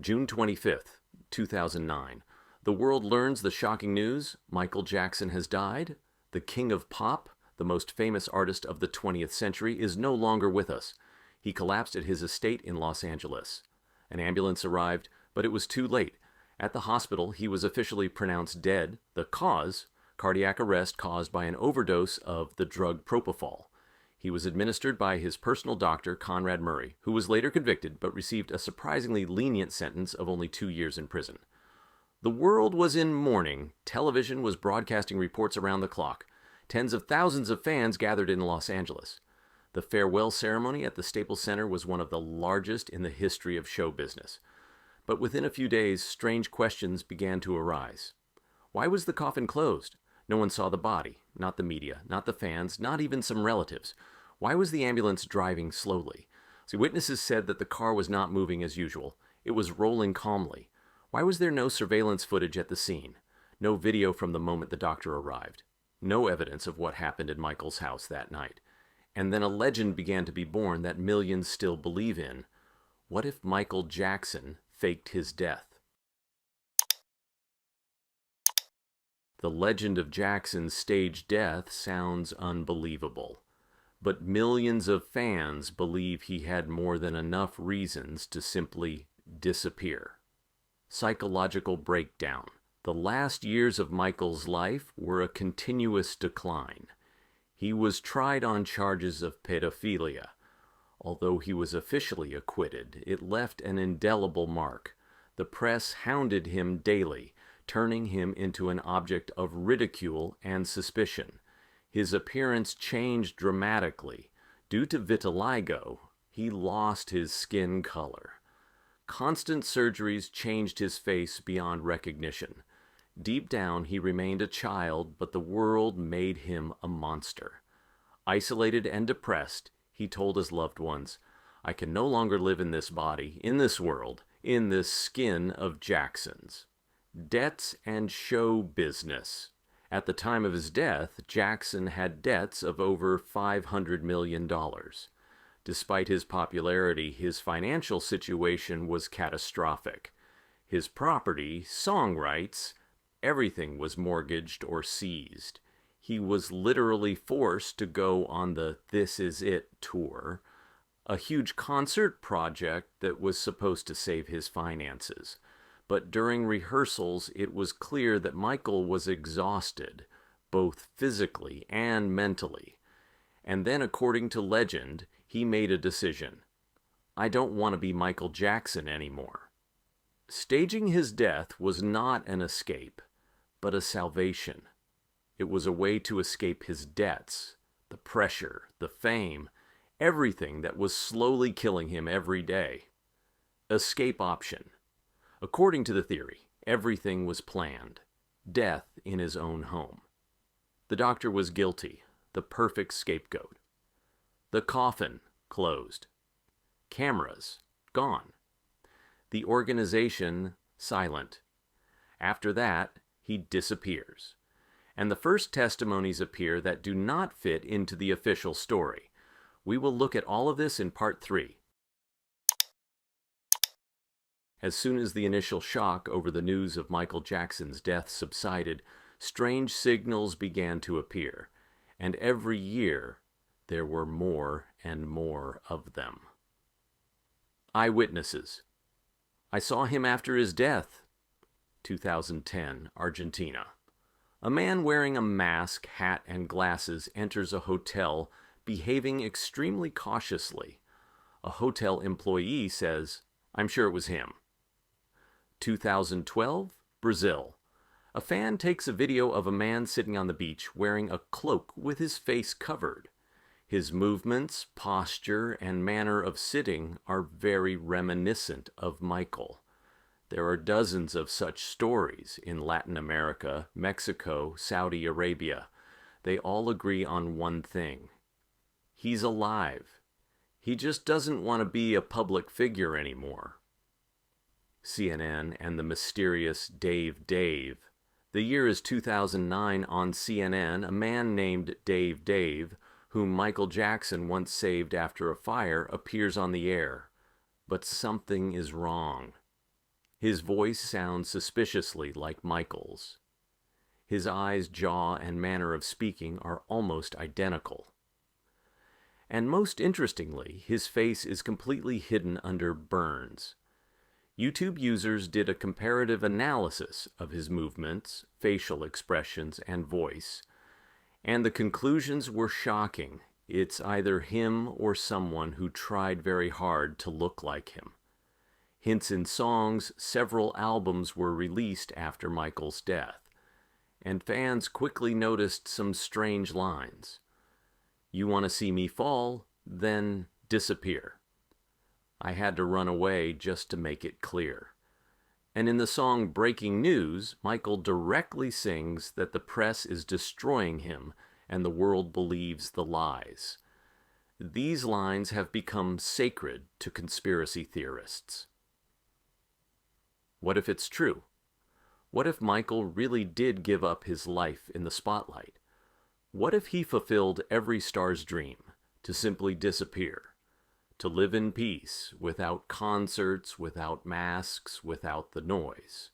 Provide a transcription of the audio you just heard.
June 25th, 2009. The world learns the shocking news: Michael Jackson has died. The king of pop, the most famous artist of the 20th century, is no longer with us. He collapsed at his estate in Los Angeles. An ambulance arrived, but it was too late. At the hospital, he was officially pronounced dead. The cause: cardiac arrest caused by an overdose of the drug propofol. He was administered by his personal doctor, Conrad Murray, who was later convicted but received a surprisingly lenient sentence of only 2 years in prison. The world was in mourning. Television was broadcasting reports around the clock. Tens of thousands of fans gathered in Los Angeles. The farewell ceremony at the Staples Center was one of the largest in the history of show business. But within a few days, strange questions began to arise. Why was the coffin closed? No one saw the body, not the media, not the fans, not even some relatives. Why was the ambulance driving slowly? See, witnesses said that the car was not moving as usual. It was rolling calmly. Why was there no surveillance footage at the scene? No video from the moment the doctor arrived. No evidence of what happened in Michael's house that night. And then a legend began to be born that millions still believe in. What if Michael Jackson faked his death? The legend of Jackson's staged death sounds unbelievable, but millions of fans believe he had more than enough reasons to simply disappear. Psychological breakdown. The last years of Michael's life were a continuous decline. He was tried on charges of pedophilia. Although he was officially acquitted, it left an indelible mark. The press hounded him daily, turning him into an object of ridicule and suspicion. His appearance changed dramatically. Due to vitiligo, he lost his skin color. Constant surgeries changed his face beyond recognition. Deep down, he remained a child, but the world made him a monster. Isolated and depressed, he told his loved ones, "I can no longer live in this body, in this world, in this skin of Jackson's." Debts and show business. At the time of his death, Jackson had debts of over $500 million. Despite his popularity, his financial situation was catastrophic. His property, song rights, everything was mortgaged or seized. He was literally forced to go on the This Is It tour, a huge concert project that was supposed to save his finances. But during rehearsals, it was clear that Michael was exhausted, both physically and mentally. And then, according to legend, he made a decision. I don't want to be Michael Jackson anymore. Staging his death was not an escape, but a salvation. It was a way to escape his debts, the pressure, the fame, everything that was slowly killing him every day. Escape option. According to the theory, everything was planned. Death in his own home. The doctor was guilty, the perfect scapegoat. The coffin closed. Cameras gone. The organization silent. After that, he disappears. And the first testimonies appear that do not fit into the official story. We will look at all of this in part 3. As soon as the initial shock over the news of Michael Jackson's death subsided, strange signals began to appear, and every year there were more and more of them. Eyewitnesses. I saw him after his death. 2010, Argentina. A man wearing a mask, hat, and glasses enters a hotel, behaving extremely cautiously. A hotel employee says, "I'm sure it was him." 2012, Brazil. A fan takes a video of a man sitting on the beach wearing a cloak with his face covered. His movements, posture, and manner of sitting are very reminiscent of Michael. There are dozens of such stories in Latin America, Mexico, Saudi Arabia. They all agree on one thing. He's alive. He just doesn't want to be a public figure anymore. CNN and the mysterious Dave. The year is 2009. On CNN, a man named Dave, whom Michael Jackson once saved after a fire, appears on the air. But something is wrong. His voice sounds suspiciously like Michael's. His eyes, jaw, and manner of speaking are almost identical. And most interestingly, his face is completely hidden under burns. YouTube users did a comparative analysis of his movements, facial expressions, and voice, and the conclusions were shocking. It's either him or someone who tried very hard to look like him. Hints in songs, several albums were released after Michael's death, and fans quickly noticed some strange lines. You want to see me fall? Then disappear. I had to run away just to make it clear. And in the song Breaking News, Michael directly sings that the press is destroying him and the world believes the lies. These lines have become sacred to conspiracy theorists. What if it's true? What if Michael really did give up his life in the spotlight? What if he fulfilled every star's dream, to simply disappear, to live in peace, without concerts, without masks, without the noise?